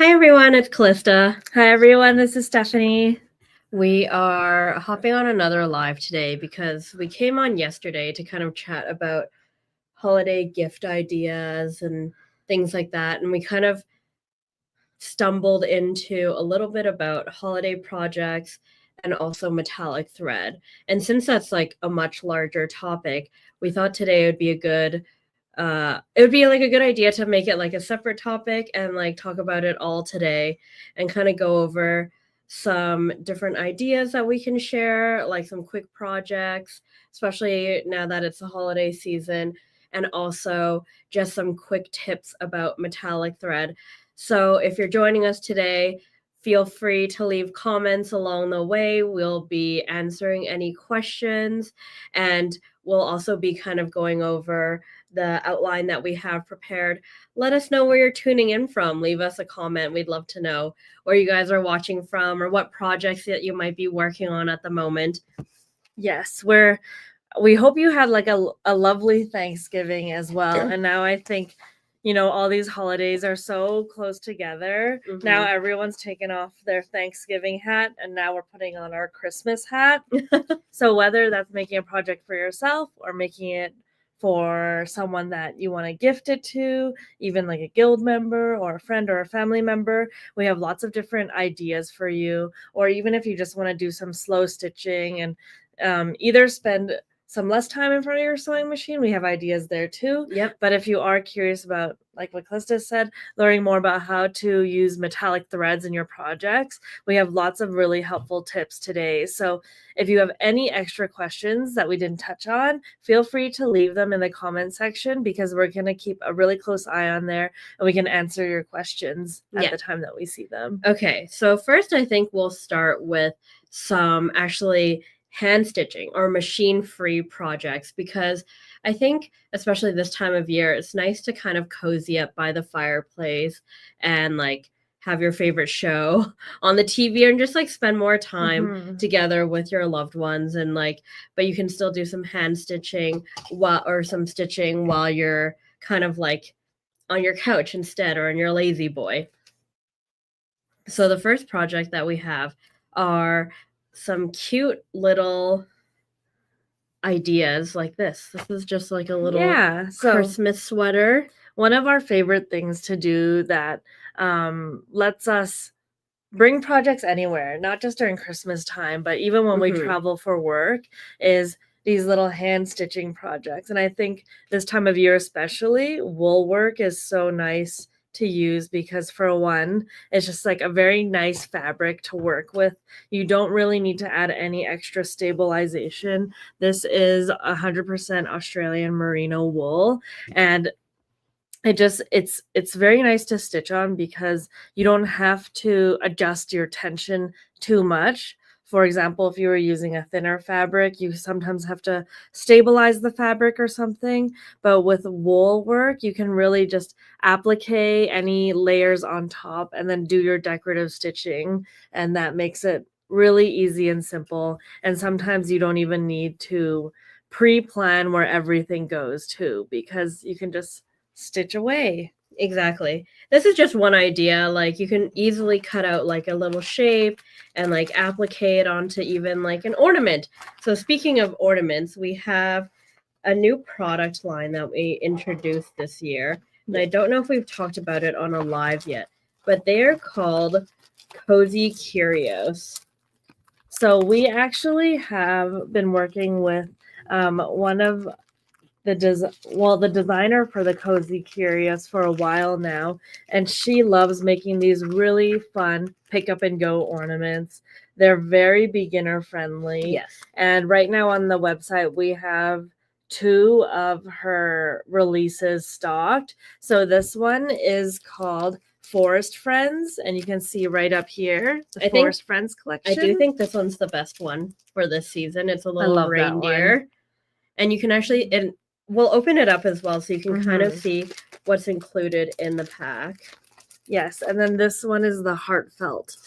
Hi everyone, it's Callista. Hi everyone, this is Stephanie. We are hopping on another live today because we came on yesterday to kind of chat about holiday gift ideas and things like that. And we kind of stumbled into a little bit about holiday projects and also metallic thread. And since that's like a much larger topic, we thought today would be a good a good idea to make it like a separate topic and like talk about it all today and kind of go over some different ideas that we can share, like some quick projects, especially now that it's the holiday season, and also just some quick tips about metallic thread. So if you're joining us today, feel free to leave comments along the way. We'll be answering any questions, and we'll also be kind of going over the outline that we have prepared. Let us know where you're tuning in from. Leave us a comment. We'd love to know where you guys are watching from or what projects that you might be working on at the moment. Yes, we hope you had like a lovely Thanksgiving as well. And now I think, all these holidays are so close together. Mhm. Now everyone's taken off their Thanksgiving hat and now we're putting on our Christmas hat. So whether that's making a project for yourself or making it for someone that you want to gift it to, even like a guild member or a friend or a family member, we have lots of different ideas for you. Or even if you just want to do some slow stitching and either spend some less time in front of your sewing machine, we have ideas there too. Yep. But if you are curious about, like what Calista said, learning more about how to use metallic threads in your projects, we have lots of really helpful tips today. So if you have any extra questions that we didn't touch on, feel free to leave them in the comment section because we're going to keep a really close eye on there and we can answer your questions at the time that we see them. Okay, so first I think we'll start with some actually hand stitching or machine free projects, because I think especially this time of year it's nice to kind of cozy up by the fireplace and like have your favorite show on the TV and just like spend more time together with your loved ones, and like, but you can still do some hand stitching or some stitching while you're kind of like on your couch instead or in your lazy boy. So the first project that we have are some cute little ideas like this. This is just like a little Christmas sweater. One of our favorite things to do that lets us bring projects anywhere, not just during Christmas time, but even when we travel for work, is these little hand stitching projects. And I think this time of year especially, wool work is so nice to use because, for one, it's just like a very nice fabric to work with. You don't really need to add any extra stabilization. This is 100% Australian merino wool, and it's very nice to stitch on because you don't have to adjust your tension too much. For example, if you were using a thinner fabric, you sometimes have to stabilize the fabric or something. But with wool work, you can really just applique any layers on top and then do your decorative stitching. And that makes it really easy and simple. And sometimes you don't even need to pre-plan where everything goes to, because you can just stitch away. Exactly. This is just one idea. Like you can easily cut out like a little shape and like applique it onto even like an ornament. So speaking of ornaments, we have a new product line that we introduced this year. And I don't know if we've talked about it on a live yet, but they are called Cozy Curios. So we actually have been working with one of the designer for the Cozy Curious for a while now, and she loves making these really fun pick up and go ornaments. They're very beginner friendly. Yes. And right now on the website we have 2 of her releases stocked. So this one is called Forest Friends, and you can see right up here the Forest Friends collection. I do think this one's the best one for this season. It's a little reindeer, and you can actually, and we'll open it up as well so you can kind of see what's included in the pack. Yes, and then this one is the Heartfelt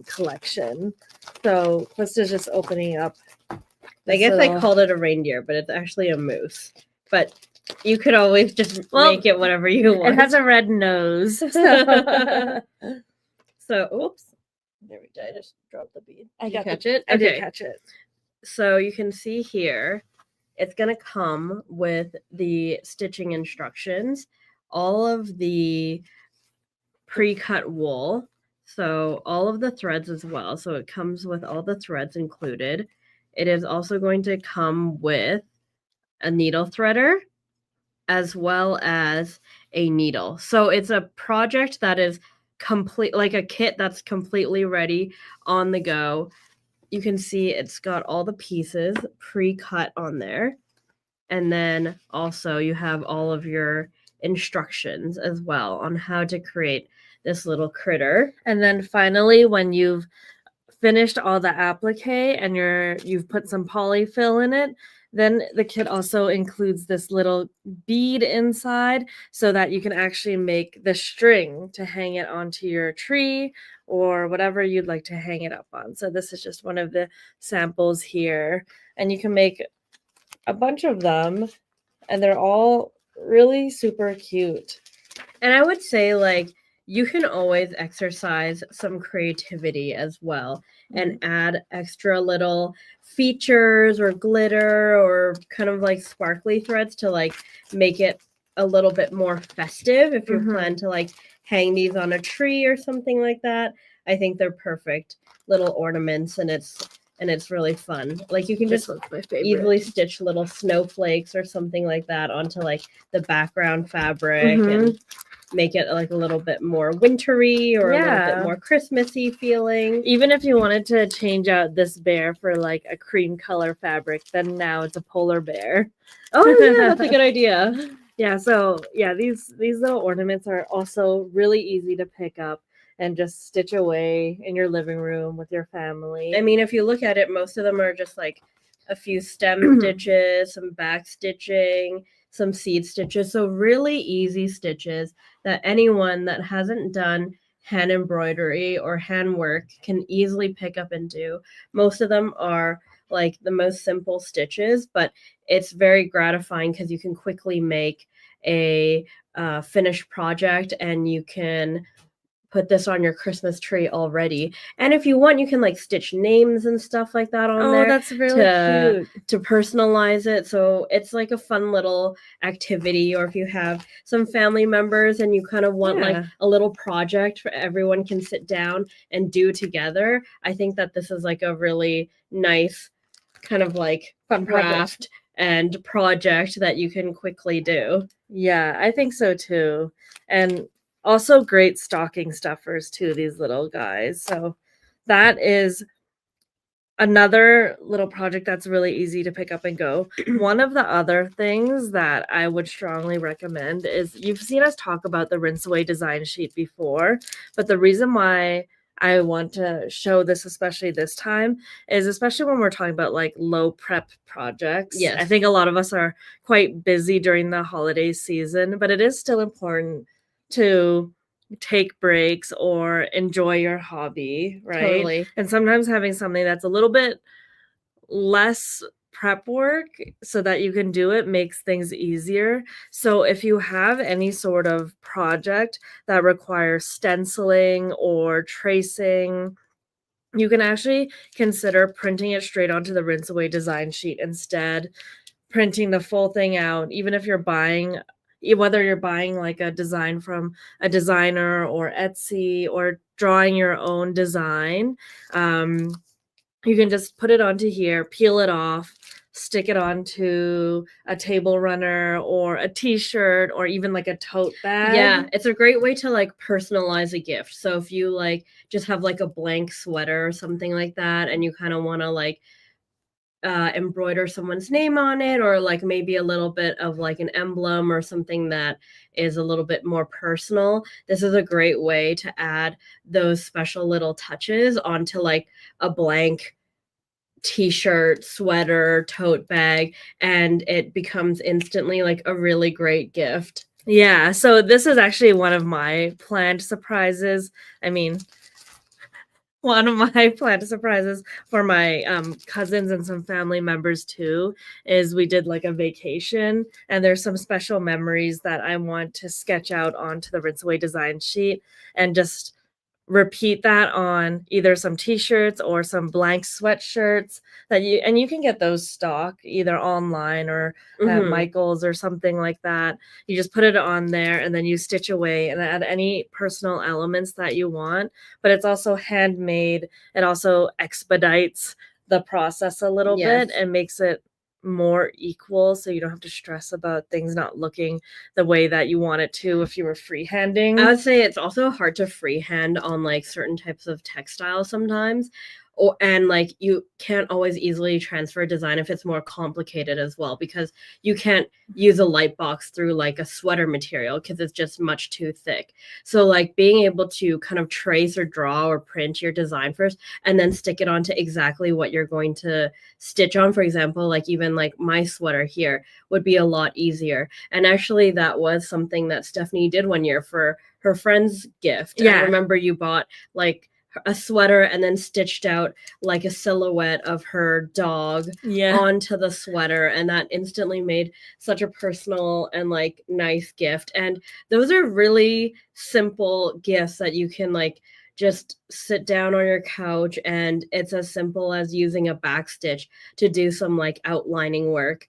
collection. So this is just opening up. I guess I called it a reindeer, but it's actually a moose. But You could always just make it whatever you want. It has a red nose. So, oops. There we go. I just dropped the bead. I Did you catch it? I did catch it. So you can see here, it's going to come with the stitching instructions, all of the pre-cut wool, so all of the threads as well. So it comes with all the threads included. It is also going to come with a needle threader as well as a needle. So it's a project that is complete, like a kit that's completely ready on the go. You can see it's got all the pieces pre-cut on there. And then also you have all of your instructions as well on how to create this little critter. And then finally, when you've finished all the applique and you've put some polyfill in it, then the kit also includes this little bead inside so that you can actually make the string to hang it onto your tree or whatever you'd like to hang it up on. So this is just one of the samples here, and you can make a bunch of them, and they're all really super cute. And I would say, like, you can always exercise some creativity as well and add extra little features or glitter or kind of like sparkly threads to like make it a little bit more festive if you plan to like hang these on a tree or something like that. I think they're perfect little ornaments, and it's really fun. Like you can just easily stitch little snowflakes or something like that onto like the background fabric and make it like a little bit more wintry or a little bit more Christmassy feeling. Even if you wanted to change out this bear for like a cream color fabric, then now it's a polar bear. Oh yeah, that's a good idea. Yeah, so yeah, these little ornaments are also really easy to pick up and just stitch away in your living room with your family. I mean, if you look at it, most of them are just like a few stem stitches, some back stitching, some seed stitches. So really easy stitches that anyone that hasn't done hand embroidery or handwork can easily pick up and do. Most of them are like the most simple stitches, but it's very gratifying because you can quickly make a finished project and you can put this on your Christmas tree already. And if you want, you can like stitch names and stuff like that on there. Oh, that's really cute. To personalize it. So it's like a fun little activity. Or if you have some family members and you kind of want like a little project for everyone can sit down and do together, I think that this is like a really nice kind of like fun craft and project that you can quickly do. Yeah, I think so too. And also great stocking stuffers too, these little guys. So that is another little project that's really easy to pick up and go. One of the other things that I would strongly recommend is, you've seen us talk about the rinse away design sheet before, but the reason why I want to show this, especially this time, is especially when we're talking about like low prep projects. Yes. I think a lot of us are quite busy during the holiday season, but it is still important to take breaks or enjoy your hobby, right? Totally. And sometimes having something that's a little bit less prep work so that you can do it makes things easier. So if you have any sort of project that requires stenciling or tracing, you can actually consider printing it straight onto the rinse away design sheet instead, printing the full thing out, even if you're buying, whether you're buying like a design from a designer or Etsy or drawing your own design. You can just put it onto here, peel it off, stick it onto a table runner or a t-shirt or even like a tote bag. Yeah, it's a great way to like personalize a gift. So if you like just have like a blank sweater or something like that and you kind of want to like embroider someone's name on it, or like maybe a little bit of like an emblem or something that is a little bit more personal, this is a great way to add those special little touches onto like a blank t-shirt, sweater, tote bag, and it becomes instantly like a really great gift. Yeah, so this is actually one of my planned surprises. I mean, One of my planned surprises for my cousins and some family members too is we did like a vacation, and there's some special memories that I want to sketch out onto the rinse away design sheet and just repeat that on either some t-shirts or some blank sweatshirts that you can get those stock either online or at Mhm. Michael's or something like that. You just put it on there and then you stitch away and add any personal elements that you want, but it's also handmade. It also expedites the process a little bit Yes. and makes it more equal so you don't have to stress about things not looking the way that you want it to if you were freehanding. I would say it's also hard to freehand on, like, certain types of textiles sometimes, or and, like, you can't always easily transfer design if it's more complicated as well, because you can't use a light box through, like, a sweater material because it's just much too thick. So, like, being able to kind of trace or draw or print your design first and then stick it onto exactly what you're going to stitch on, for example, like, even, like, my sweater here would be a lot easier, and actually, that was something that Stephanie did one year for her friend's gift. I Yeah. remember you bought, like, a sweater and then stitched out, like, a silhouette of her dog Yeah. onto the sweater, and that instantly made such a personal and, like, nice gift, and those are really simple gifts that you can, like, just sit down on your couch, and it's as simple as using a backstitch to do some, like, outlining work.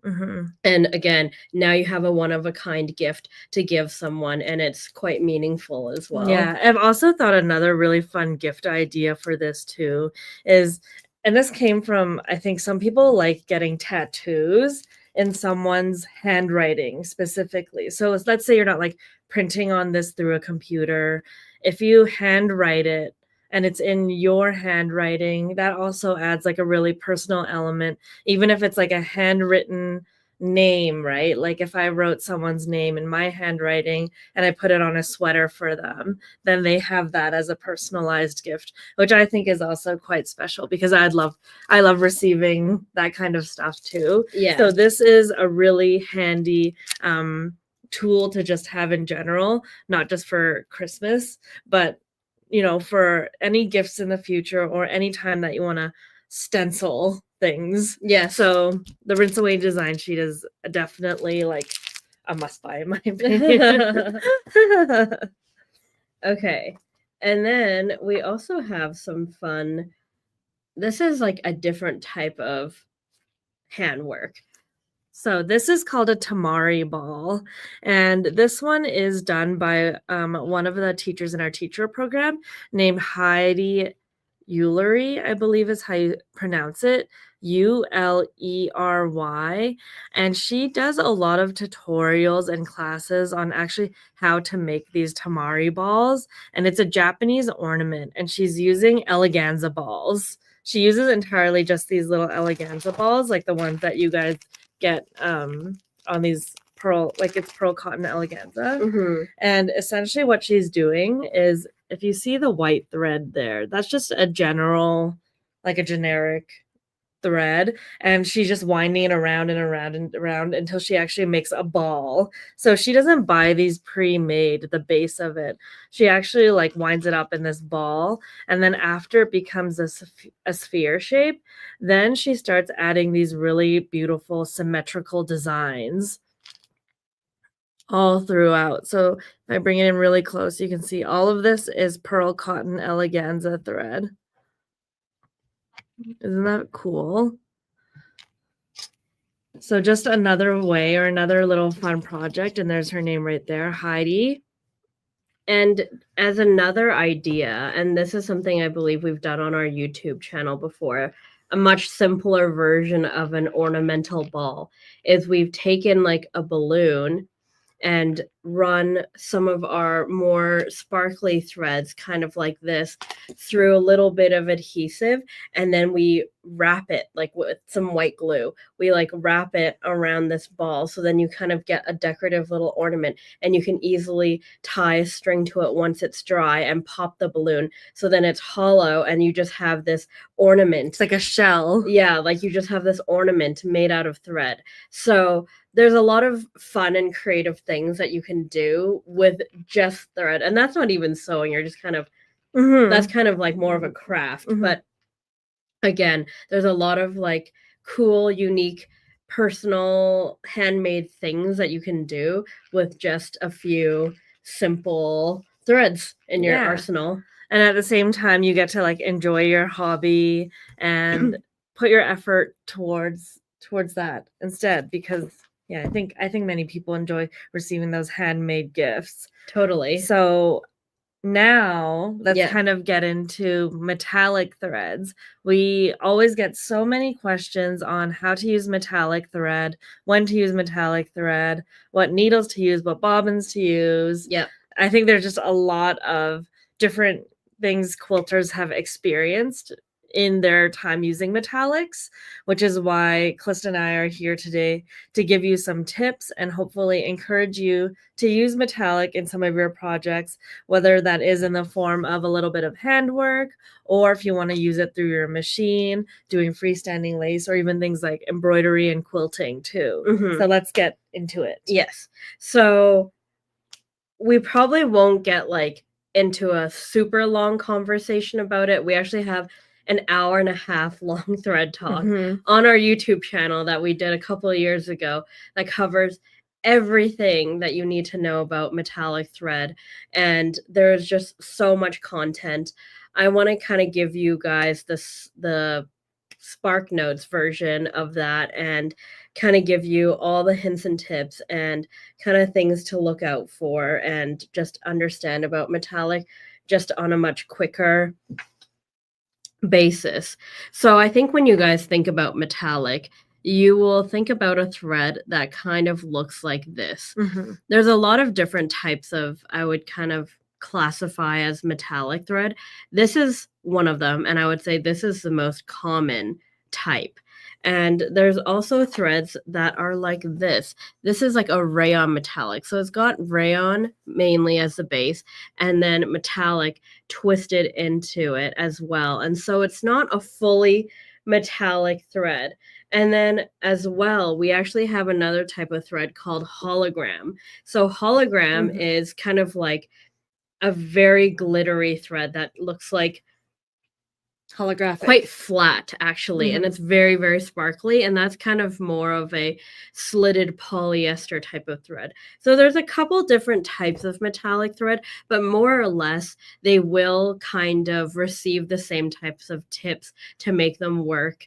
Mhm. And again, now you have a one of a kind gift to give someone, and it's quite meaningful as well. Yeah, I've also thought another really fun gift idea for this too is, and this came from, I think some people like getting tattoos in someone's handwriting specifically. So let's say you're not like printing on this through a computer. If you handwrite it and it's in your handwriting, that also adds like a really personal element, even if it's like a handwritten name, right? Like if I wrote someone's name in my handwriting and I put it on a sweater for them, then they have that as a personalized gift, which I think is also quite special because I love receiving that kind of stuff too. So Yes. this is a really handy tool to just have in general, not just for Christmas, but for any gifts in the future or any time that you want to stencil things. Yes. So the rinse away design sheet is definitely like a must buy in my opinion. Okay. And then we also have some fun, this is like a different type of handwork. So this is called a tamari ball, and this one is done by one of the teachers in our teacher program named Heidi Eulery, I believe is how you pronounce it, Uley, and she does a lot of tutorials and classes on actually how to make these tamari balls, and it's a Japanese ornament, and she's using eleganza balls. She uses entirely just these little eleganza balls, like the ones that you guys get on these pearl, like it's pearl cotton eleganza. Mhm. And essentially what she's doing is, if you see the white thread there, that's just a general, like a generic thread, and she's just winding it around and around and around until she actually makes a ball. So she doesn't buy these pre-made, the base of it. She actually like winds it up in this ball, and then after it becomes a sphere shape, then she starts adding these really beautiful symmetrical designs all throughout. So if I bring it in really close, you can see all of this is pearl cotton eleganza thread. Isn't that cool? So just another way or another little fun project, and there's her name right there, Heidi. And as another idea, and this is something I believe we've done on our YouTube channel before, a much simpler version of an ornamental ball is we've taken like a balloon and run some of our more sparkly threads, kind of like this, through a little bit of adhesive, and then we wrap it like with some white glue. We like wrap it around this ball, so then you kind of get a decorative little ornament, and you can easily tie a string to it once it's dry and pop the balloon, so then it's hollow and you just have this ornament. It's like a shell. Yeah, like you just have this ornament made out of thread. So there's a lot of fun and creative things that you can do with just thread. And that's not even sewing. You're just kind of That's Mhm. kind of like more of a craft. Mhm. But again, there's a lot of like cool, unique, personal, handmade things that you can do with just a few simple threads in your Yeah. arsenal. And at the same time, you get to, like, enjoy your hobby and put your effort towards that instead because, yeah, I think many people enjoy receiving those handmade gifts. Totally. So now, let's Yeah. kind of get into metallic threads. We always get so many questions on how to use metallic thread, when to use metallic thread, what needles to use, what bobbins to use. Yep. I think there's just a lot of different things quilters have experienced in their time using metallics, which is why Calista and I are here today to give you some tips and hopefully encourage you to use metallic in some of your projects, whether that is in the form of a little bit of handwork or if you want to use it through your machine, doing freestanding lace, or even things like embroidery and quilting too. Mhm. So let's get into it. Yes. So we probably won't get like into a super long conversation about it. We actually have an hour and a half long thread talk Mhm. on our YouTube channel that we did a couple of years ago that covers everything that you need to know about metallic thread. And there's just so much content. I want to kind of give you guys the Spark Notes version of that and kind of give you all the hints and tips and kind of things to look out for and just understand about metallic just on a much quicker basis. So I think when you guys think about metallic, you will think about a thread that kind of looks like this. Mhm. There's a lot of different types of, I would kind of classify as metallic thread. This is one of them, and I would say this is the most common type. And there's also threads that are like this. This is like a rayon metallic. So it's got rayon mainly as the base, and then metallic twisted into it as well. And so it's not a fully metallic thread. And then as well, we actually have another type of thread called hologram. So hologram Mhm. is kind of like a very glittery thread that looks like Holographic. quite flat actually, and Mhm. it's very, very sparkly, and that's kind of more of a slitted polyester type of thread. So there's a couple different types of metallic thread, but more or less they will kind of receive the same types of tips to make them work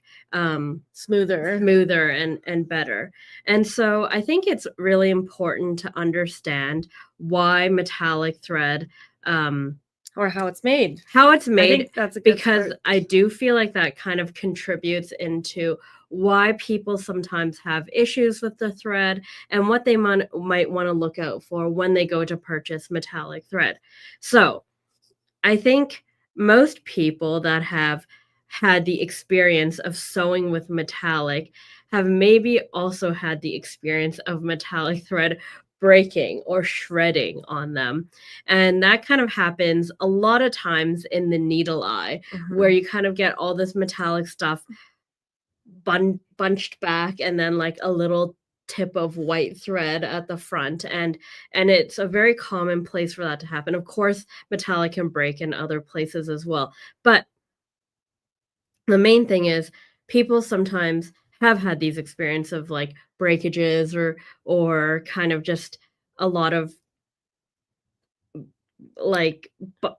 smoother and better. And so I think it's really important to understand why metallic thread Or how it's made. how it's I made, think that's a good because start. I do feel like that kind of contributes into why people sometimes have issues with the thread and what they might want to look out for when they go to purchase metallic thread. So, I think most people that have had the experience of sewing with metallic have maybe also had the experience of metallic thread breaking or shredding on them. And that kind of happens a lot of times in the needle eye, where Mhm. you kind of get all this metallic stuff bunched back and then like a little tip of white thread at the front, and it's a very common place for that to happen. Of course, metallic can break in other places as well, but the main thing is people sometimes have had these experience of like breakages or kind of just a lot of like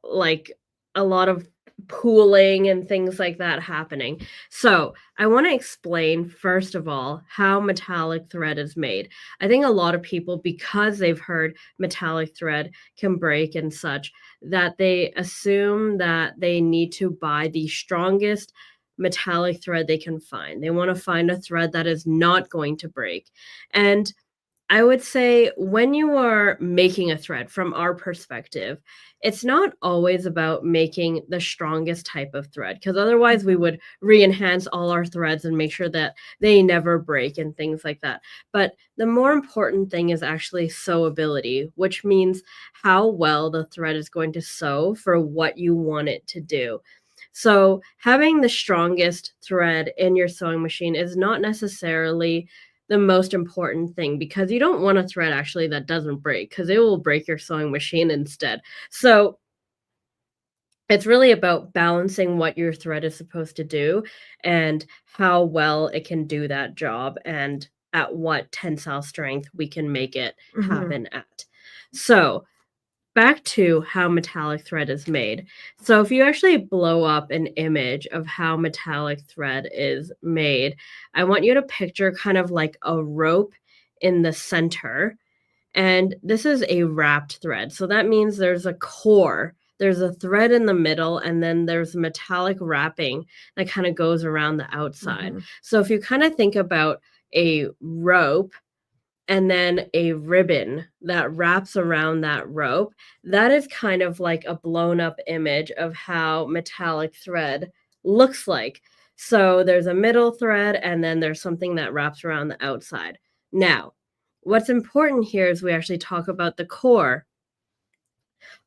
like a lot of pooling and things like that happening. So, I want to explain first of all how metallic thread is made. I think a lot of people, because they've heard metallic thread can break and such, that they assume that they need to buy the strongest metallic thread they can find. They want to find a thread that is not going to break. And I would say when you are making a thread from our perspective, it's not always about making the strongest type of thread because otherwise we Mhm. would re-enhance all our threads and make sure that they never break and things like that. But the more important thing is actually sewability, which means how well the thread is going to sew for what you want it to do. So, having the strongest thread in your sewing machine is not necessarily the most important thing because you don't want a thread actually that doesn't break because it will break your sewing machine instead. So It's really about balancing what your thread is supposed to do and how well it can do that job and at what tensile strength we can make it Mhm. happen at. So, back to how metallic thread is made. So, if you actually blow up an image of how metallic thread is made, I want you to picture kind of like a rope in the center, and this is a wrapped thread. So that means there's a core, there's a thread in the middle, and then there's metallic wrapping that kind of goes around the outside. Mhm. So if you kind of think about a rope and then a ribbon that wraps around that rope, that is kind of like a blown up image of how metallic thread looks like. So there's a middle thread and then there's something that wraps around the outside. Now, what's important here is we actually talk about the core.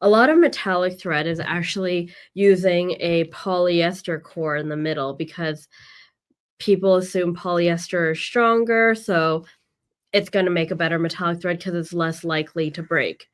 A lot of metallic thread is actually using a polyester core in the middle because people assume polyester is stronger, so it's going to make a better metallic thread because it's less likely to break.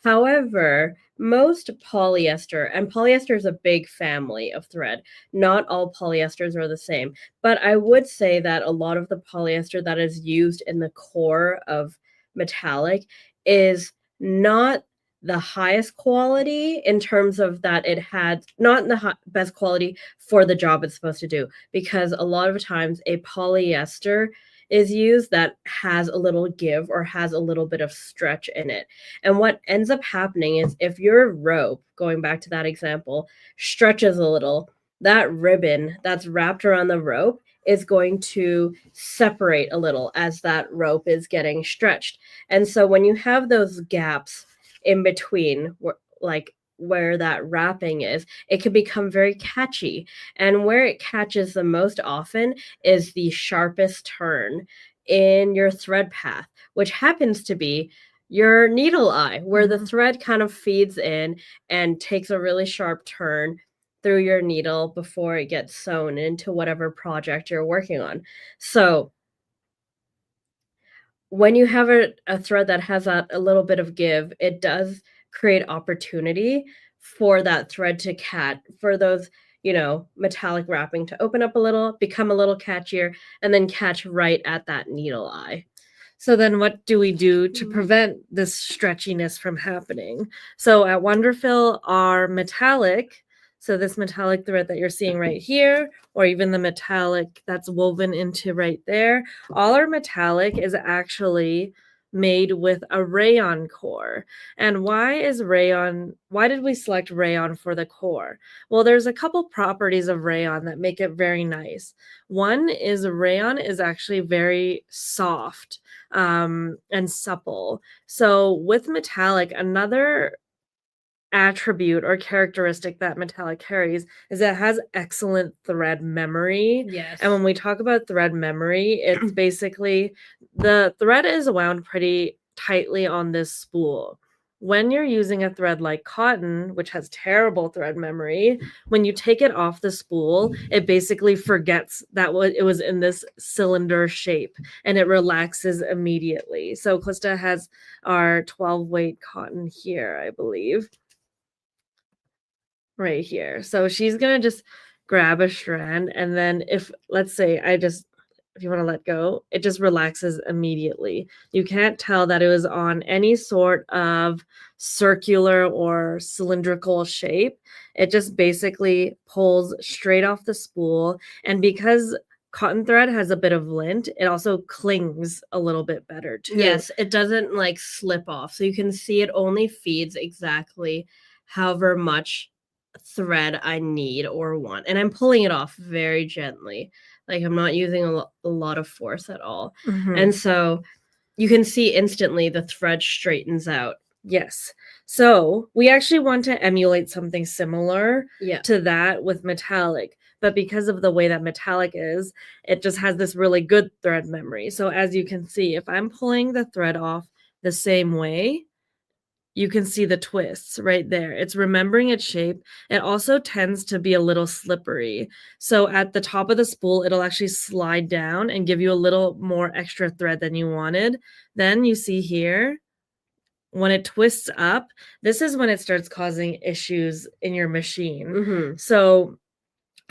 However, most polyester, and polyester is a big family of thread. Not all polyesters are the same, but I would say that a lot of the polyester that is used in the core of metallic is not the highest quality in terms of that it had not the best quality for the job it's supposed to do, because a lot of times a polyester is used that has a little give or has a little bit of stretch in it. And what ends up happening is if your rope, going back to that example, stretches a little, that ribbon that's wrapped around the rope is going to separate a little as that rope is getting stretched. And so when you have those gaps in between, like where that wrapping is, it can become very catchy. And where it catches the most often is the sharpest turn in your thread path, which happens to be your needle eye, where the Mhm. thread kind of feeds in and takes a really sharp turn through your needle before it gets sewn into whatever project you're working on. So, when you have a thread that has a little bit of give, it does create opportunity for that thread to for those, metallic wrapping to open up a little, become a little catchier, and then catch right at that needle eye. So then what do we do to Mm. prevent this stretchiness from happening? So at WonderFil, our metallic, so this metallic thread that you're seeing right here, or even the metallic that's woven into right there, all our metallic is actually made with a rayon core. And why did we select rayon for the core? Well, there's a couple properties of rayon that make it very nice. One is rayon is actually very soft and supple. So with metallic, another attribute or characteristic that metallic carries is that it has excellent thread memory. And Yes. when we talk about thread memory, it's basically the thread is wound pretty tightly on this spool. When you're using a thread like cotton, which has terrible thread memory, when you take it off the spool, it basically forgets that it was in this cylinder shape and it relaxes immediately. So Klista has our 12 weight cotton here, I believe right here. So she's gonna just grab a strand, and then if let's say if you want to let go, it just relaxes immediately. You can't tell that it was on any sort of circular or cylindrical shape. It just basically pulls straight off the spool. And because cotton thread has a bit of lint, it also clings a little bit better too. Yes, it doesn't like slip off. So you can see it only feeds exactly however much thread I need or want. And I'm pulling it off very gently. Like I'm not using a lot of force at all. Mhm. And so you can see instantly the thread straightens out. Yes. So we actually want to emulate something similar Yeah. to that with metallic. But because of the way that metallic is, it just has this really good thread memory. So as you can see, if I'm pulling the thread off the same way, you can see the twists right there. It's remembering its shape. It also tends to be a little slippery. So at the top of the spool, it'll actually slide down and give you a little more extra thread than you wanted. Then you see here, when it twists up, this is when it starts causing issues in your machine. So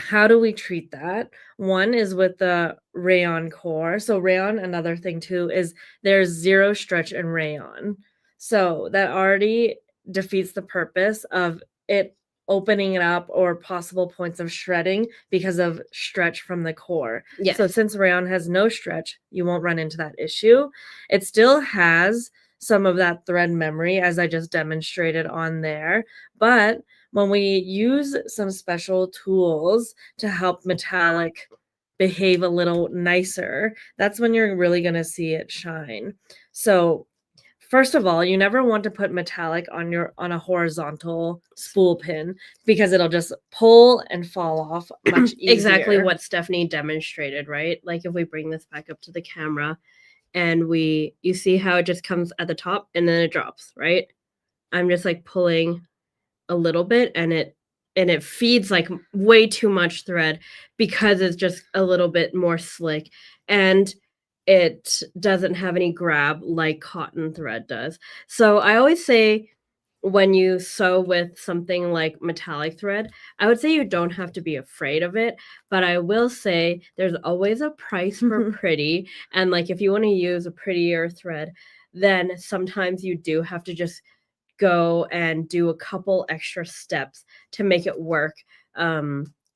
how do we treat that? One is with the rayon core. So rayon, another thing too, is there's zero stretch in rayon. So that already defeats the purpose of it opening it up or possible points of shredding because of stretch from the core. Yes. So since rayon has no stretch, you won't run into that issue. It still has some of that thread memory, as I just demonstrated on there, but when we use some special tools to help metallic behave a little nicer, that's when you're really going to see it shine. So first of all, you never want to put metallic on a horizontal spool pin because it'll just pull and fall off much easier. Exactly what Stephanie demonstrated, right? Like if we bring this back up to the camera and you see how it just comes at the top and then it drops, right? I'm just like pulling a little bit and it feeds like way too much thread because it's just a little bit more slick and it doesn't have any grab like cotton thread does. So I always say when you sew with something like metallic thread, I would say you don't have to be afraid of it, but I will say there's always a price for pretty, and like if you want to use a prettier thread, then sometimes you do have to just go and do a couple extra steps to make it work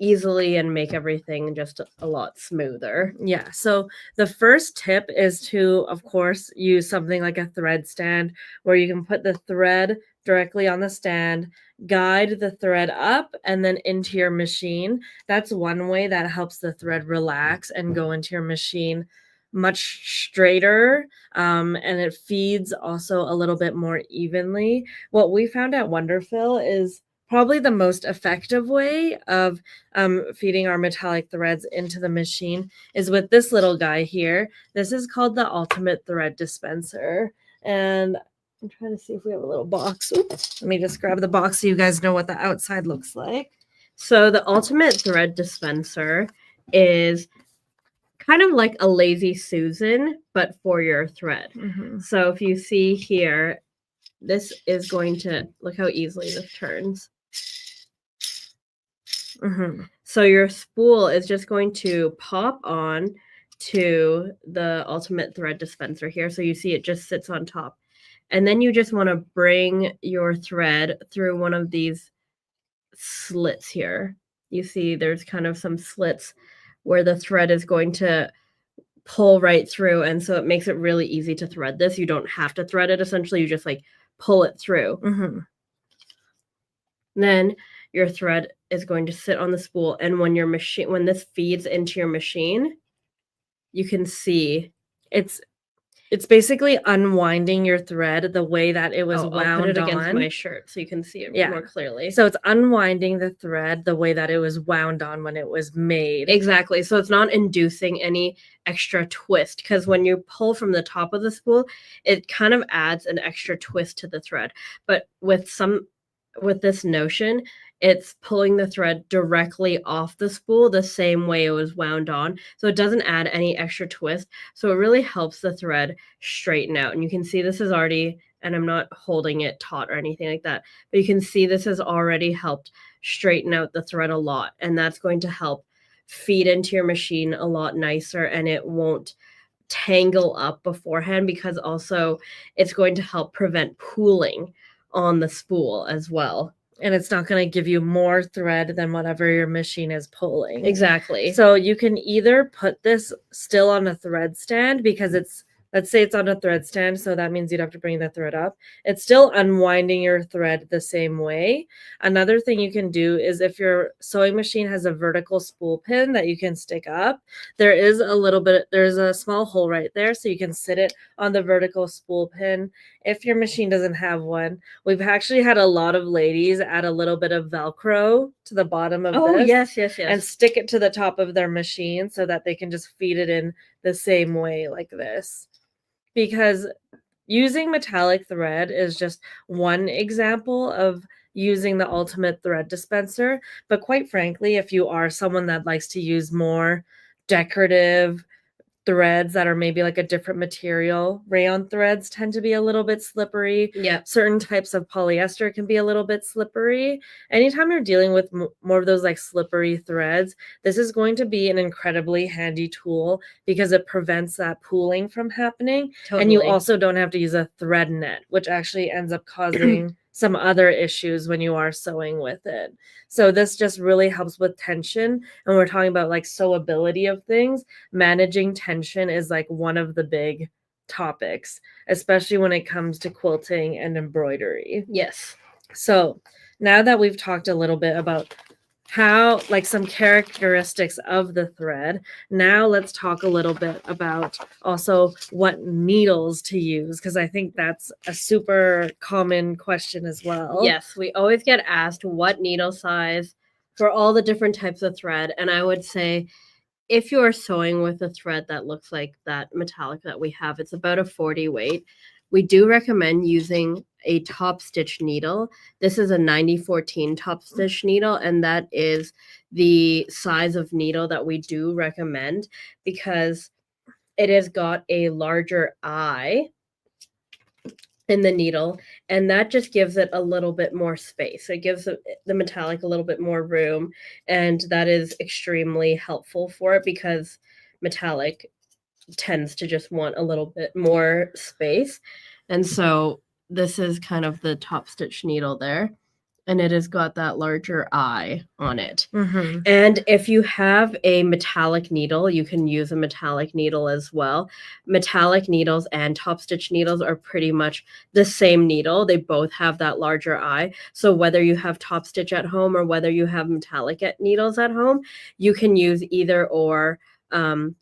easily and make everything just a lot smoother. Yeah. So the first tip is to, of course, use something like a thread stand where you can put the thread directly on the stand, guide the thread up and then into your machine. That's one way that helps the thread relax and go into your machine much straighter, and it feeds also a little bit more evenly. What we found at WonderFil is probably the most effective way of feeding our metallic threads into the machine is with this little guy here. This is called the Ultimate Thread Dispenser. And I'm trying to see if we have a little box. Oops. Let me just grab the box so you guys know what the outside looks like. So the Ultimate Thread Dispenser is kind of like a Lazy Susan, but for your thread. So if you see here, this is going to, look how easily this turns. So your spool is just going to pop on to the Ultimate Thread Dispenser here. So you see it just sits on top. And then you just want to bring your thread through one of these slits here. You see there's kind of some slits where the thread is going to pull right through. And so it makes it really easy to thread this. You don't have to thread it. Essentially, you just like pull it through. Then your thread is going to sit on the spool. And when when this feeds into your machine, you can see it's basically unwinding your thread the way that it was wound on. I'll put it against my shirt so you can see it more clearly. So it's unwinding the thread the way that it was wound on when it was made. Exactly. So it's not inducing any extra twist because when you pull from the top of the spool, it kind of adds an extra twist to the thread. But with this notion, it's pulling the thread directly off the spool the same way it was wound on. So it doesn't add any extra twist. So it really helps the thread straighten out. And you can see this is already, and I'm not holding it taut or anything like that, but you can see this has already helped straighten out the thread a lot. And that's going to help feed into your machine a lot nicer, and it won't tangle up beforehand because also it's going to help prevent pooling on the spool as well. And it's not going to give you more thread than whatever your machine is pulling. Exactly. So you can either put this still on a thread stand because let's say it's on a thread stand, so that means you'd have to bring the thread up. It's still unwinding your thread the same way. Another thing you can do is if your sewing machine has a vertical spool pin that you can stick up, there's a small hole right there, so you can sit it on the vertical spool pin. If your machine doesn't have one, we've actually had a lot of ladies add a little bit of Velcro to the bottom of this. Yes. And stick it to the top of their machine so that they can just feed it in the same way like this. Because using metallic thread is just one example of using the Ultimate Thread Dispenser. But quite frankly, if you are someone that likes to use more decorative threads that are maybe like a different material. Rayon threads tend to be a little bit slippery. Yeah. Certain types of polyester can be a little bit slippery. Anytime you're dealing with more of those like slippery threads, this is going to be an incredibly handy tool because it prevents that pooling from happening. Totally. And you also don't have to use a thread net, which actually ends up causing some other issues when you are sewing with it. So this just really helps with tension. And we're talking about like sewability of things. Managing tension is like one of the big topics, especially when it comes to quilting and embroidery. Yes. So now that we've talked a little bit about how, like, some characteristics of the thread, now let's talk a little bit about also what needles to use, because I think that's a super common question as well. Yes, we always get asked what needle size for all the different types of thread. And I would say if you are sewing with a thread that looks like that metallic that we have, it's about a 40 weight. We do recommend using a top stitch needle. This is a 9014 top stitch needle, and that is the size of needle that we do recommend because it has got a larger eye in the needle, and that just gives it a little bit more space. It gives the metallic a little bit more room, and that is extremely helpful for it because metallic tends to just want a little bit more space. And so this is kind of the top stitch needle there, and it has got that larger eye on it. Mm-hmm. And if you have a metallic needle, you can use a metallic needle as well. Metallic needles and top stitch needles are pretty much the same needle. They both have that larger eye. So whether you have top stitch at home or whether you have metallic needles at home, you can use either or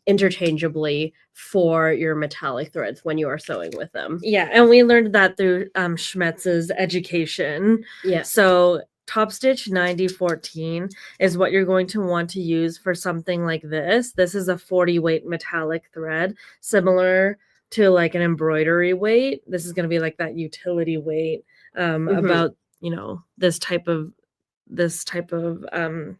interchangeably for your metallic threads when you are sewing with them. Yeah, and we learned that through Schmetz's education. Yeah. So top stitch 9014 is what you're going to want to use for something like this. This is a 40 weight metallic thread, similar to like an embroidery weight. This is going to be like that utility weight, about, you know, this type of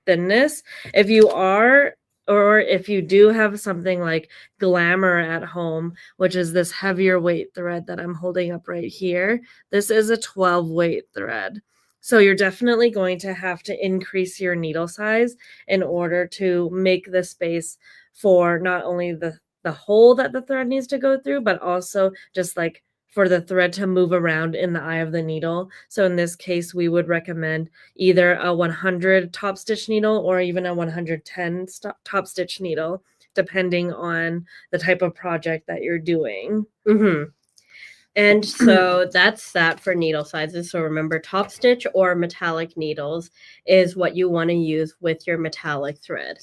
thinness. If you are, or if you do have something like Glamour at home, which is this heavier weight thread that I'm holding up right here, this is a 12 weight thread. So you're definitely going to have to increase your needle size in order to make the space for not only the hole that the thread needs to go through, but also just like for the thread to move around in the eye of the needle. So in this case, we would recommend either a 100 top stitch needle or even a 110 top stitch needle, depending on the type of project that you're doing. And so that's that for needle sizes. So remember, top stitch or metallic needles is what you want to use with your metallic thread.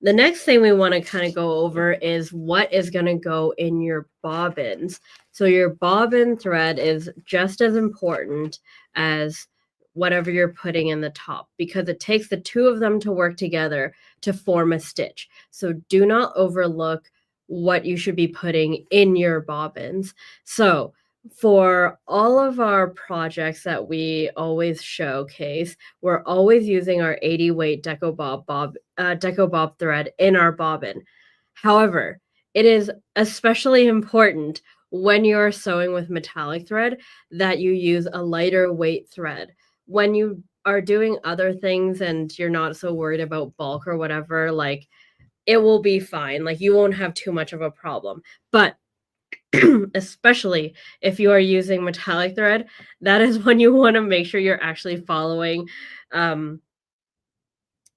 The next thing we want to kind of go over is what is going to go in your bobbins. So your bobbin thread is just as important as whatever you're putting in the top because it takes the two of them to work together to form a stitch. So do not overlook what you should be putting in your bobbins. So for all of our projects that we always showcase, we're always using our 80 weight Deco Bob thread in our bobbin. However, it is especially important when you're sewing with metallic thread that you use a lighter weight thread. When you are doing other things and you're not so worried about bulk or whatever, like it will be fine. Like you won't have too much of a problem. But especially if you are using metallic thread, that is when you want to make sure you're actually following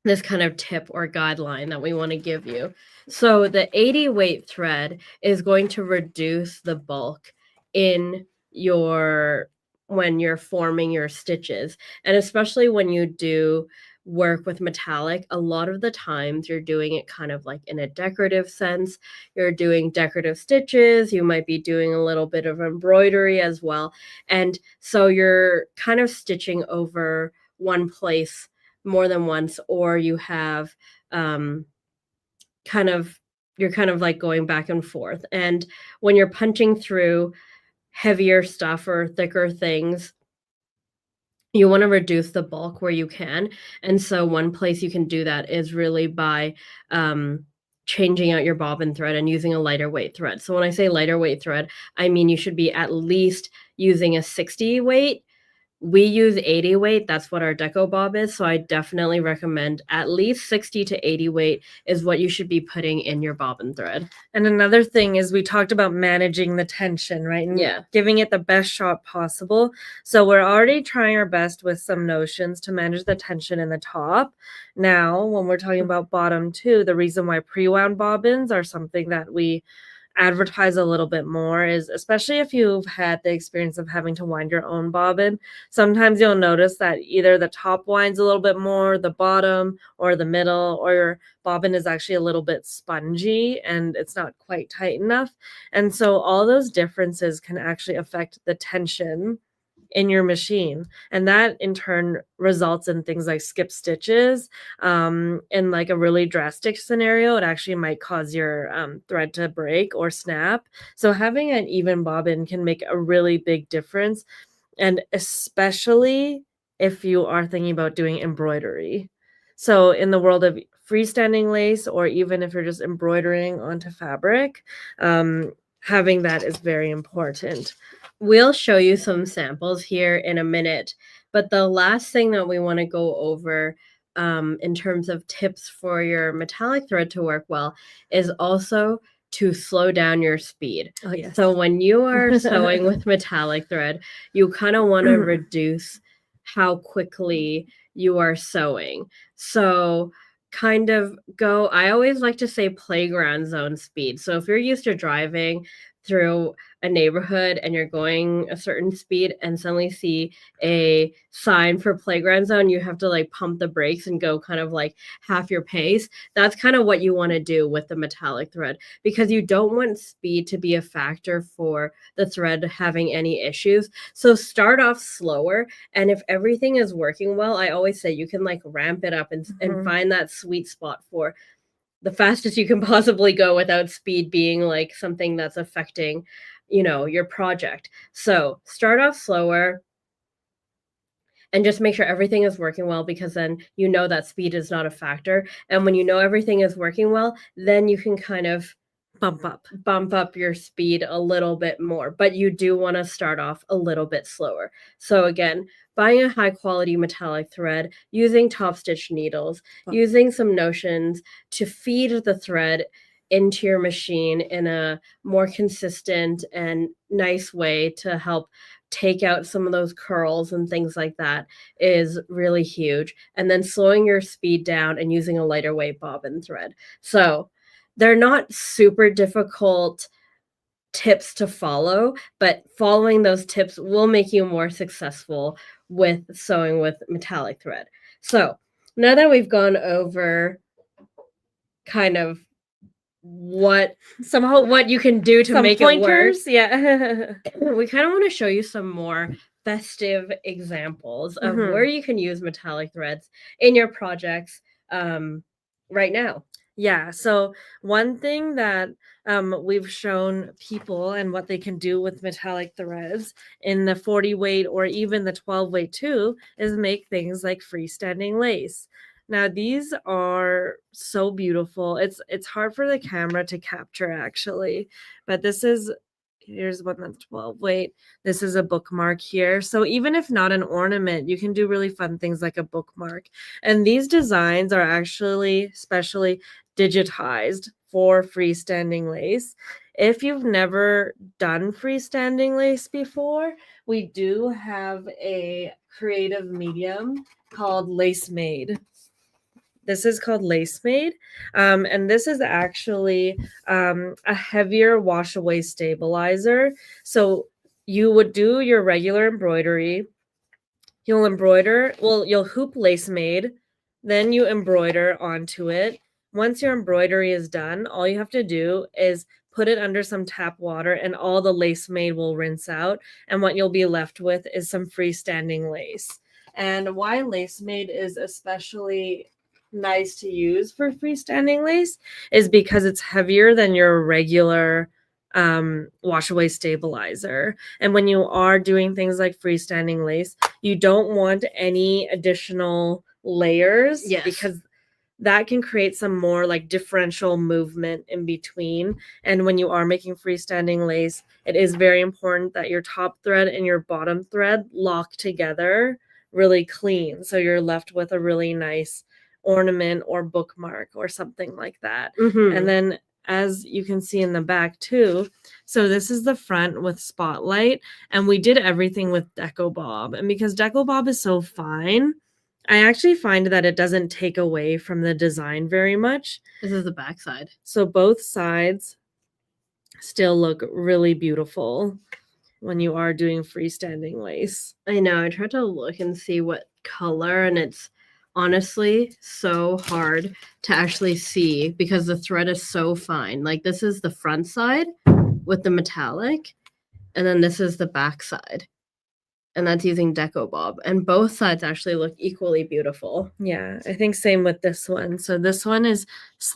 this kind of tip or guideline that we want to give you. So the 80 weight thread is going to reduce the bulk in your when you're forming your stitches, and especially when you do work with metallic, a lot of the times you're doing it kind of like in a decorative sense. You're doing decorative stitches, you might be doing a little bit of embroidery as well, and so you're kind of stitching over one place more than once, or you have you're kind of like going back and forth. And when you're punching through heavier stuff or thicker things, you want to reduce the bulk where you can. And so one place you can do that is really by changing out your bobbin thread and using a lighter weight thread. So when I say lighter weight thread, I mean you should be at least using a 60 weight. We use 80 weight. That's what our deco bob is. So I definitely recommend at least 60 to 80 weight is what you should be putting in your bobbin thread. And another thing is we talked about managing the tension, right? And giving it the best shot possible. So we're already trying our best with some notions to manage the tension in the top. Now, when we're talking about bottom too, the reason why pre-wound bobbins are something that we advertise a little bit more is, especially if you've had the experience of having to wind your own bobbin, sometimes you'll notice that either the top winds a little bit more, the bottom or the middle, or your bobbin is actually a little bit spongy and it's not quite tight enough. And so all those differences can actually affect the tension in your machine, and that in turn results in things like skip stitches. In like a really drastic scenario, it actually might cause your thread to break or snap. So having an even bobbin can make a really big difference, and especially if you are thinking about doing embroidery. So in the world of freestanding lace, or even if you're just embroidering onto fabric, having that is very important. We'll show you some samples here in a minute, but the last thing that we want to go over in terms of tips for your metallic thread to work well is also to slow down your speed. Oh, yes. So when you are sewing with metallic thread, you kind of want to reduce how quickly you are sewing. So kind of go, I always like to say playground zone speed. So if you're used to driving through a neighborhood and you're going a certain speed and suddenly see a sign for playground zone, you have to like pump the brakes and go kind of like half your pace. That's kind of what you want to do with the metallic thread, because you don't want speed to be a factor for the thread having any issues. So start off slower, and if everything is working well, I always say you can like ramp it up and find that sweet spot for the fastest you can possibly go without speed being like something that's affecting, your project. So start off slower and just make sure everything is working well, because then you know that speed is not a factor. And when you know everything is working well, then you can kind of bump up your speed a little bit more, but you do want to start off a little bit slower. So again, buying a high quality metallic thread, using top stitch needles, using some notions to feed the thread into your machine in a more consistent and nice way to help take out some of those curls and things like that is really huge. And then slowing your speed down and using a lighter weight bobbin thread. So they're not super difficult tips to follow, but following those tips will make you more successful with sewing with metallic thread. So now that we've gone over kind of what you can do to make pointers, it work, we kind of want to show you some more festive examples of where you can use metallic threads in your projects right now. Yeah, so one thing that we've shown people and what they can do with metallic threads in the 40 weight or even the 12 weight too is make things like freestanding lace. Now these are so beautiful. It's hard for the camera to capture actually, but here's one that's 12 weight. This is a bookmark here. So even if not an ornament, you can do really fun things like a bookmark. And these designs are actually specially digitized for freestanding lace. If you've never done freestanding lace before, we do have a creative medium called Lace Made. This is called Lace Made, and this is actually a heavier wash away stabilizer. So you would do your regular embroidery. You'll hoop Lace Made, then you embroider onto it. Once your embroidery is done, all you have to do is put it under some tap water and all the Lace Made will rinse out. And what you'll be left with is some freestanding lace. And why Lace Made is especially nice to use for freestanding lace is because it's heavier than your regular wash away stabilizer. And when you are doing things like freestanding lace, you don't want any additional layers, because that can create some more like differential movement in between. And when you are making freestanding lace, it is very important that your top thread and your bottom thread lock together really clean. So you're left with a really nice ornament or bookmark or something like that. And then as you can see in the back too, so this is the front with spotlight, and we did everything with Deco Bob. And because Deco Bob is so fine, I actually find that it doesn't take away from the design very much. This is the back side. So both sides still look really beautiful when you are doing freestanding lace. I know. I tried to look and see what color, and it's honestly so hard to actually see because the thread is so fine. Like this is the front side with the metallic, and then this is the back side. And that's using Deco Bob. And both sides actually look equally beautiful. Yeah, I think same with this one. So this one is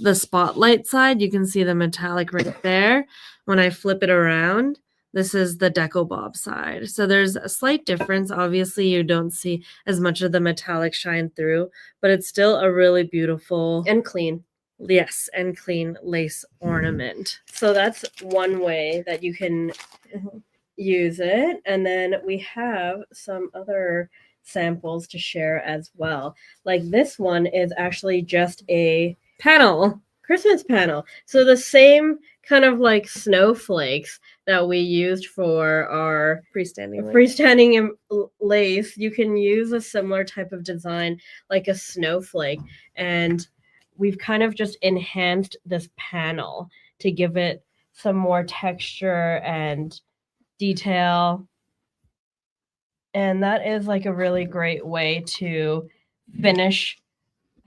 the spotlight side. You can see the metallic right there. When I flip it around, this is the Deco Bob side. So there's a slight difference. Obviously, you don't see as much of the metallic shine through, but it's still a really beautiful and clean. Yes, and clean lace ornament. So that's one way that you can use it. And then we have some other samples to share as well. Like this one is actually just a panel, Christmas panel. So the same kind of like snowflakes that we used for our freestanding lace, you can use a similar type of design like a snowflake. And we've kind of just enhanced this panel to give it some more texture and detail. And that is like a really great way to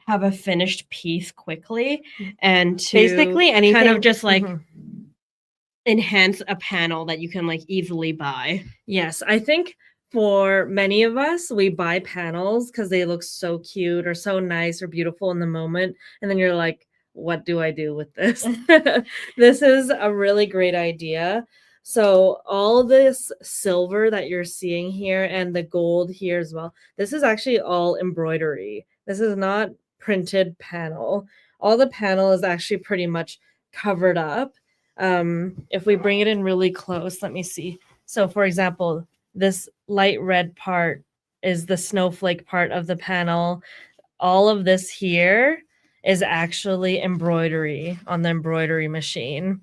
have a finished piece quickly and to basically anything kind of just like enhance a panel that you can like easily buy. Yes, I think for many of us, we buy panels because they look so cute or so nice or beautiful in the moment. And then you're like, what do I do with this? This is a really great idea. So all this silver that you're seeing here and the gold here as well, this is actually all embroidery. This is not printed panel. All the panel is actually pretty much covered up. If we bring it in really close, let me see. So for example, this light red part is the snowflake part of the panel. All of this here is actually embroidery on the embroidery machine.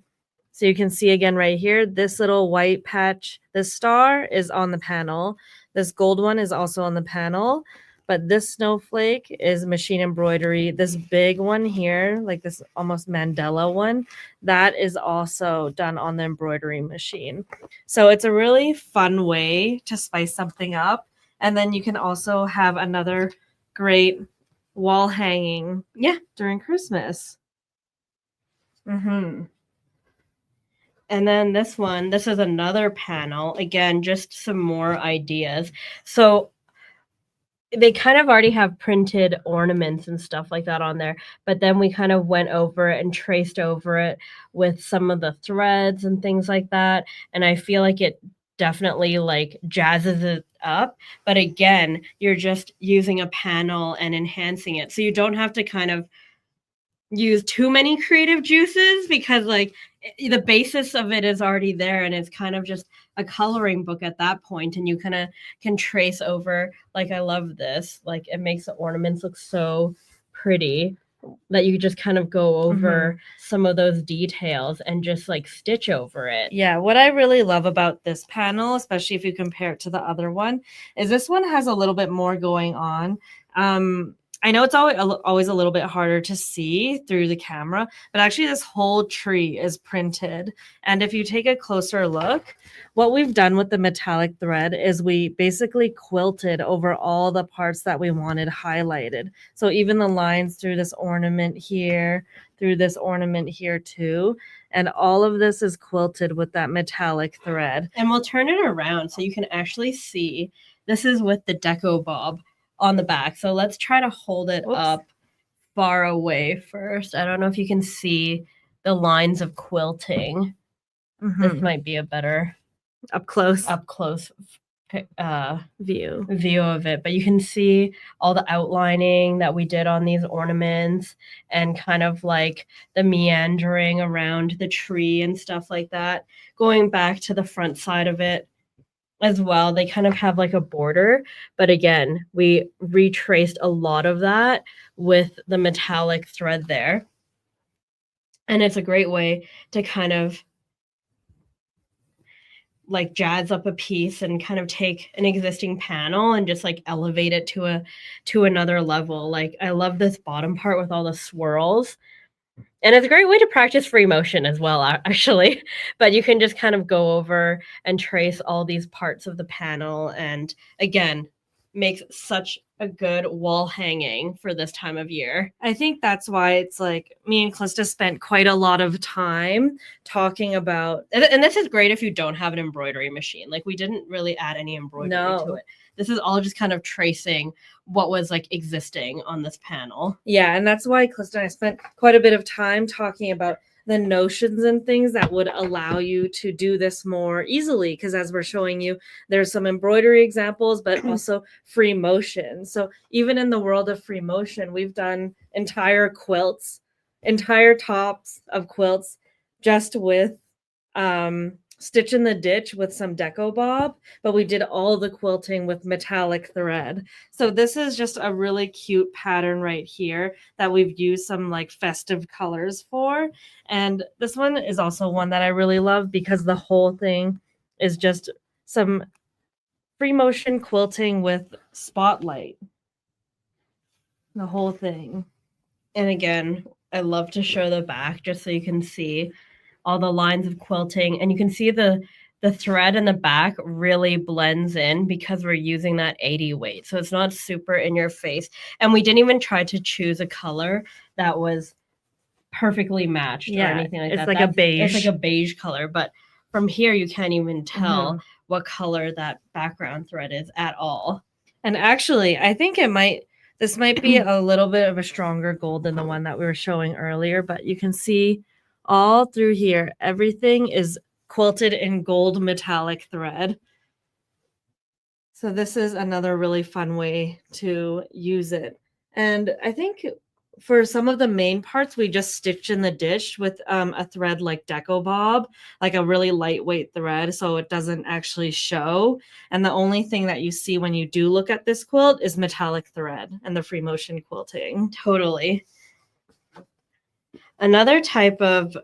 So you can see again right here, this little white patch, this star is on the panel. This gold one is also on the panel. But this snowflake is machine embroidery. This big one here, like this almost Mandela one, that is also done on the embroidery machine. So it's a really fun way to spice something up. And then you can also have another great wall hanging during Christmas. And then this is another panel. Again, just some more ideas. So they kind of already have printed ornaments and stuff like that on there, but then we kind of went over it and traced over it with some of the threads and things like that. And I feel like it definitely like jazzes it up. But again, you're just using a panel and enhancing it. So you don't have to kind of use too many creative juices because like the basis of it is already there and it's kind of just a coloring book at that point, and you kind of can trace over. Like I love this, like it makes the ornaments look so pretty that you just kind of go over some of those details and just like stitch over it. Yeah, what I really love about this panel, especially if you compare it to the other one, is this one has a little bit more going on. I know it's always a little bit harder to see through the camera, but actually this whole tree is printed. And if you take a closer look, what we've done with the metallic thread is we basically quilted over all the parts that we wanted highlighted. So even the lines through this ornament here, through this ornament here too. And all of this is quilted with that metallic thread. And we'll turn it around so you can actually see. This is with the Deco Bob on the back. So let's try to hold it up far away first. I don't know if you can see the lines of quilting. This might be a better up close view of it, but you can see all the outlining that we did on these ornaments and kind of like the meandering around the tree and stuff like that. Going back to the front side of it as well, they kind of have like a border, but again, we retraced a lot of that with the metallic thread there. And it's a great way to kind of like jazz up a piece and kind of take an existing panel and just like elevate it to another level. Like I love this bottom part with all the swirls. And it's a great way to practice free motion as well, actually. But you can just kind of go over and trace all these parts of the panel. And again, makes such a good wall hanging for this time of year. I think that's why it's like me and Calista spent quite a lot of time talking about. And this is great if you don't have an embroidery machine. Like we didn't really add any embroidery to it. This is all just kind of tracing what was like existing on this panel. Yeah, and that's why Calista and I spent quite a bit of time talking about the notions and things that would allow you to do this more easily. Because as we're showing you, there's some embroidery examples, but also free motion. So even in the world of free motion, we've done entire quilts, entire tops of quilts just with stitch in the ditch with some deco bob, but we did all the quilting with metallic thread. So this is just a really cute pattern right here that we've used some like festive colors for. And this one is also one that I really love because the whole thing is just some free motion quilting with spotlight. The whole thing. And again, I love to show the back just so you can see all the lines of quilting, and you can see the thread in the back really blends in because we're using that 80 weight. So it's not super in your face. And we didn't even try to choose a color that was perfectly matched or anything like that. It's like a beige. It's like a beige color, but from here you can't even tell what color that background thread is at all. And actually, I think this might be a little bit of a stronger gold than the one that we were showing earlier, but you can see all through here, everything is quilted in gold metallic thread. So this is another really fun way to use it. And I think for some of the main parts, we just stitch in the ditch with a thread like Deco Bob, like a really lightweight thread, so it doesn't actually show. And the only thing that you see when you do look at this quilt is metallic thread and the free motion quilting. Totally. Another type of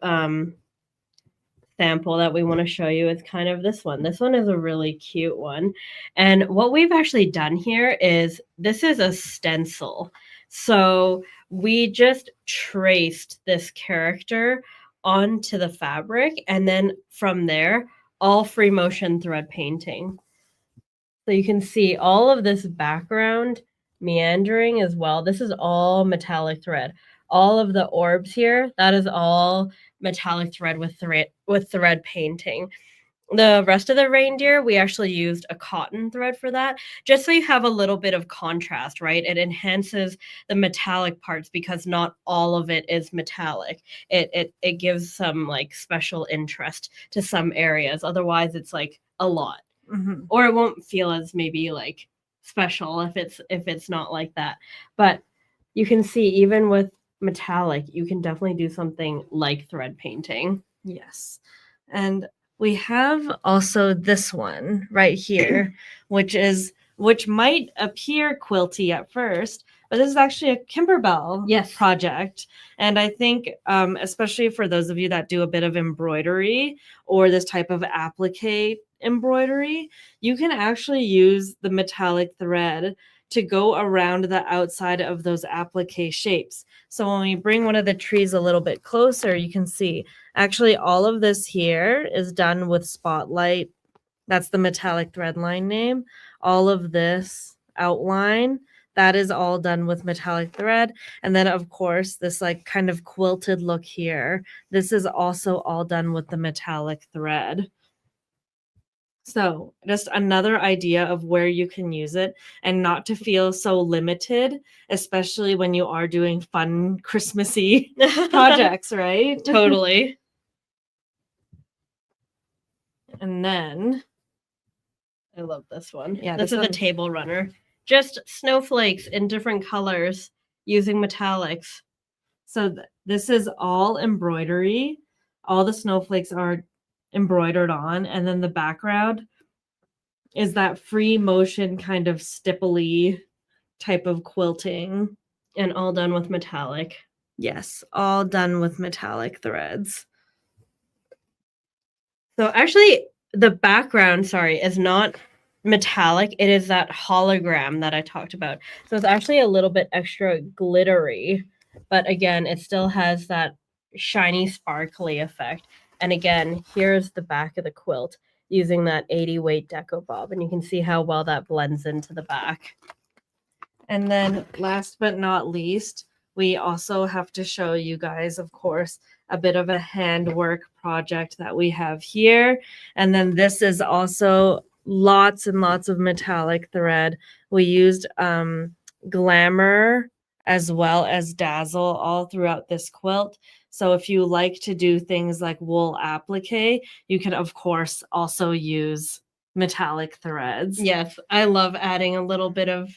sample that we want to show you is kind of this one. This one is a really cute one. And what we've actually done here is this is a stencil. So we just traced this character onto the fabric, and then from there, all free motion thread painting. So you can see all of this background meandering as well. This is all metallic thread. All of the orbs here, that is all metallic thread with thread painting. The rest of the reindeer, we actually used a cotton thread for that, just so you have a little bit of contrast, right? It enhances the metallic parts because not all of it is metallic. It gives some like special interest to some areas. Otherwise, it's like a lot, or it won't feel as maybe like special if it's not like that. But you can see even with metallic, you can definitely do something like thread painting. Yes. And we have also this one right here, which might appear quilty at first, but this is actually a Kimberbell project. And I think, especially for those of you that do a bit of embroidery or this type of applique embroidery, you can actually use the metallic thread to go around the outside of those applique shapes. So when we bring one of the trees a little bit closer, you can see actually all of this here is done with spotlight. That's the metallic thread line name. All of this outline, that is all done with metallic thread. And then of course, this like kind of quilted look here, this is also all done with the metallic thread. So just another idea of where you can use it and not to feel so limited, especially when you are doing fun Christmassy projects, right? Totally. And then I love this one. Yeah, this is a table runner. Just snowflakes in different colors using metallics. So this is all embroidery. All the snowflakes are embroidered on, and then the background is that free motion kind of stipply type of quilting. And all done with metallic. Yes, all done with metallic threads. So actually, the background, sorry, is not metallic. It is that hologram that I talked about. So it's actually a little bit extra glittery, but again, it still has that shiny, sparkly effect. And again, here's the back of the quilt using that 80 weight deco bob, and you can see how well that blends into the back. And then last but not least, we also have to show you guys, of course, a bit of a handwork project that we have here. And then this is also lots and lots of metallic thread. We used Glamour as well as Dazzle all throughout this quilt. So if you like to do things like wool applique, you can, of course, also use metallic threads. Yes, I love adding a little bit of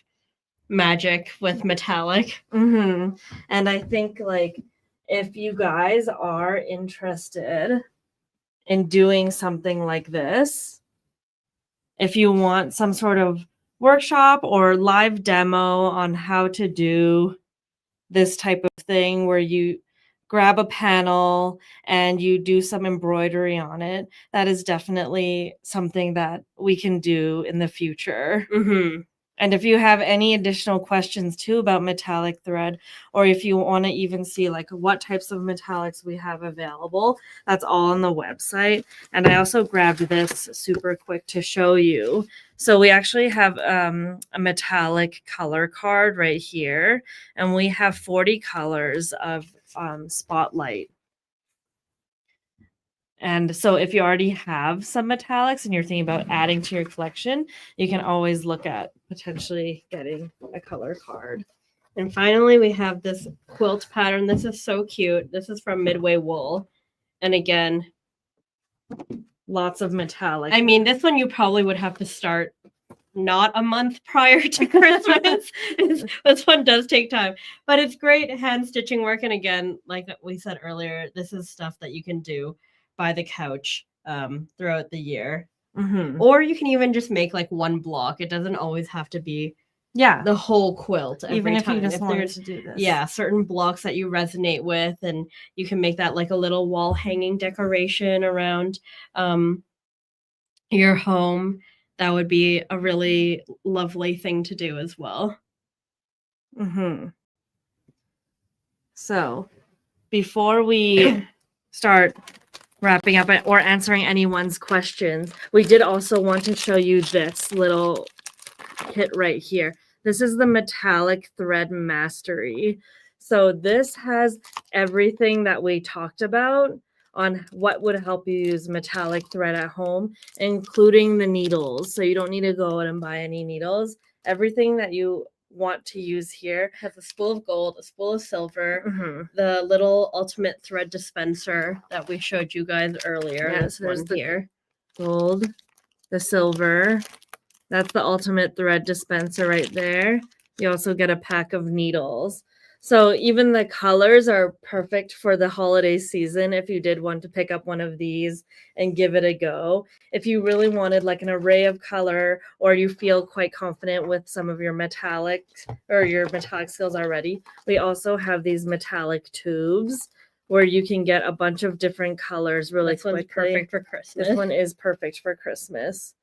magic with metallic. And I think, like, if you guys are interested in doing something like this, if you want some sort of workshop or live demo on how to do this type of thing where you grab a panel and you do some embroidery on it, that is definitely something that we can do in the future. And if you have any additional questions too about metallic thread, or if you want to even see like what types of metallics we have available, that's all on the website. And I also grabbed this super quick to show you. So we actually have a metallic color card right here, and we have 40 colors of spotlight. And so if you already have some metallics and you're thinking about adding to your collection, you can always look at potentially getting a color card. And finally, we have this quilt pattern. This is so cute. This is from Midway Wool. And again, lots of metallic. I mean, this one you probably would have to start not a month prior to Christmas. This one does take time, but it's great hand stitching work. And again, like we said earlier, this is stuff that you can do by the couch throughout the year. Or you can even just make like one block. It doesn't always have to be the whole quilt every even if time. you just wanted to do this. Certain blocks that you resonate with, and you can make that like a little wall hanging decoration around your home. That would be a really lovely thing to do as well. So before we start wrapping up or answering anyone's questions, we did also want to show you this little kit right here. This is the Metallic Thread Mastery. So this has everything that we talked about on what would help you use metallic thread at home, including the needles. So you don't need to go out and buy any needles. Everything that you want to use here has a spool of gold, a spool of silver, the little ultimate thread dispenser that we showed you guys earlier. Yes, there's the gold, the silver. That's the ultimate thread dispenser right there. You also get a pack of needles. So even the colors are perfect for the holiday season if you did want to pick up one of these and give it a go. If you really wanted like an array of color, or you feel quite confident with some of your metallic or your metallic skills already, we also have these metallic tubes where you can get a bunch of different colors really quickly. This one's perfect for Christmas. This one is perfect for Christmas.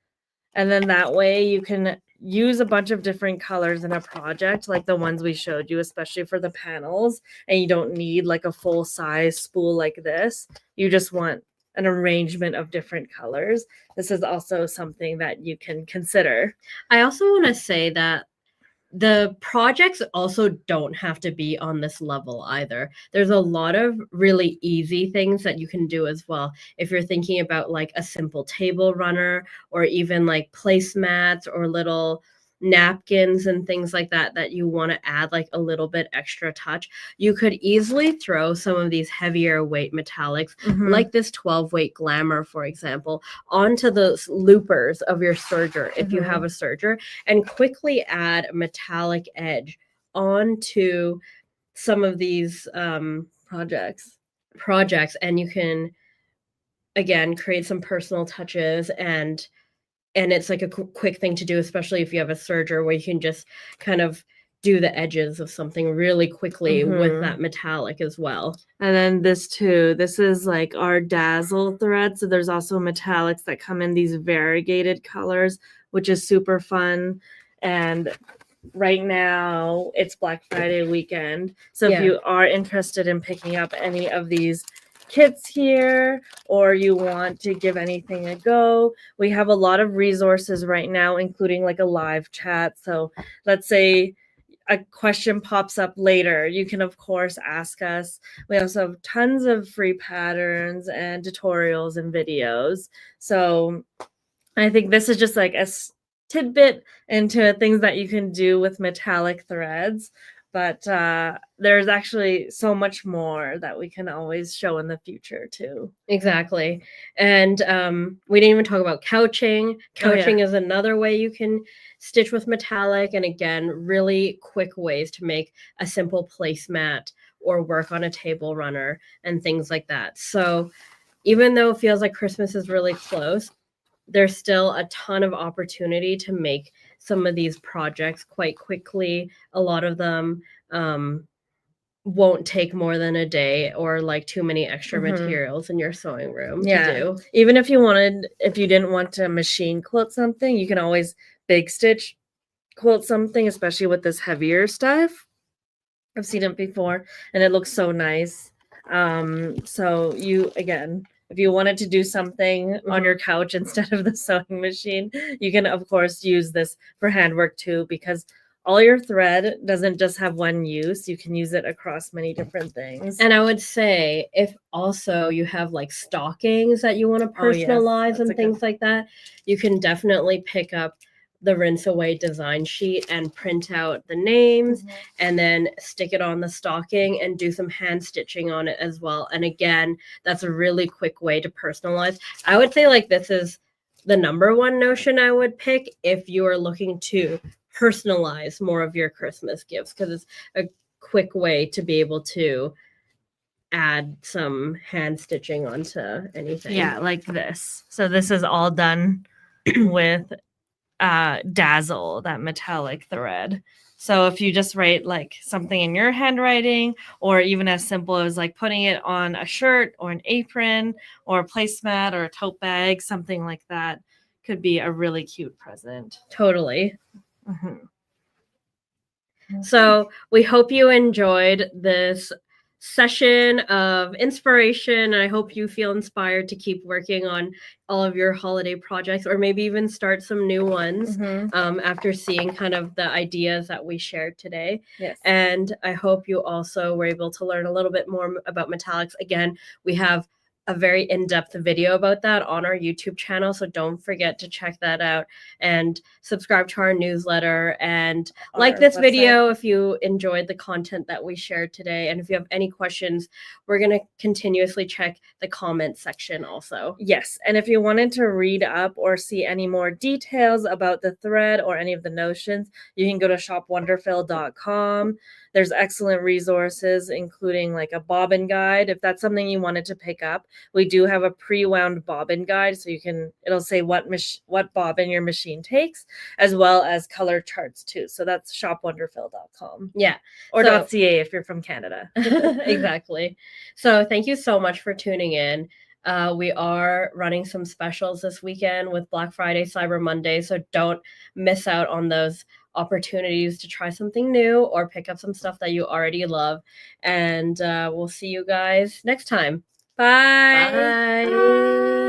And then that way you can use a bunch of different colors in a project like the ones we showed you, especially for the panels. And you don't need like a full size spool like this. You just want an arrangement of different colors. This is also something that you can consider. I also want to say that the projects also don't have to be on this level either. There's a lot of really easy things that you can do as well. If you're thinking about like a simple table runner, or even like placemats or little napkins and things like that that you want to add like a little bit extra touch, you could easily throw some of these heavier weight metallics, like this 12 weight glamour, for example, onto the loopers of your serger if you have a serger, and quickly add a metallic edge onto some of these projects, and you can again create some personal touches, and it's like a quick thing to do, especially if you have a serger where you can just kind of do the edges of something really quickly with that metallic as well. And then this too, this is like our dazzle thread. So there's also metallics that come in these variegated colors, which is super fun. And right now it's Black Friday weekend. So if you are interested in picking up any of these kits here, or you want to give anything a go, we have a lot of resources right now, including like a live chat. So let's say a question pops up later, you can of course ask us. We also have tons of free patterns and tutorials and videos. So I think this is just like a tidbit into things that you can do with metallic threads, but there's actually so much more that we can always show in the future too. Exactly. And we didn't even talk about couching. Couching is another way you can stitch with metallic, and again, really quick ways to make a simple placemat or work on a table runner and things like that. So even though it feels like Christmas is really close, there's still a ton of opportunity to make some of these projects quite quickly. A lot of them won't take more than a day or like too many extra materials in your sewing room to do. Even if you didn't want to machine quilt something, you can always big stitch quilt something, especially with this heavier stuff. I've seen it before and it looks so nice. So if you wanted to do something on your couch instead of the sewing machine, you can of course use this for handwork too, because all your thread doesn't just have one use. You can use it across many different things. And I would say if also you have like stockings that you want to personalize and things like that, you can definitely pick up the rinse away design sheet and print out the names and then stick it on the stocking and do some hand stitching on it as well. And again, that's a really quick way to personalize. I would say like this is the number one notion I would pick if you are looking to personalize more of your Christmas gifts, because it's a quick way to be able to add some hand stitching onto anything. Yeah, like this. So this is all done with dazzle, that metallic thread. So if you just write like something in your handwriting, or even as simple as like putting it on a shirt or an apron or a placemat or a tote bag, something like that could be a really cute present. Totally. So we hope you enjoyed this session of inspiration, and I hope you feel inspired to keep working on all of your holiday projects, or maybe even start some new ones after seeing kind of the ideas that we shared today. And I hope you also were able to learn a little bit more about metallics. Again, we have a very in-depth video about that on our YouTube channel, so don't forget to check that out and subscribe to our newsletter and like this video if you enjoyed the content that we shared today. And if you have any questions, we're going to continuously check the comment section also. Yes, and if you wanted to read up or see any more details about the thread or any of the notions, you can go to shopwonderfil.com. There's excellent resources, including like a bobbin guide. If that's something you wanted to pick up, we do have a pre-wound bobbin guide. So it'll say what bobbin your machine takes, as well as color charts too. So that's shopwonderfil.com. Yeah. Or .ca if you're from Canada. Exactly. So thank you so much for tuning in. We are running some specials this weekend with Black Friday, Cyber Monday. So don't miss out on those opportunities to try something new or pick up some stuff that you already love. And we'll see you guys next time. Bye. Bye.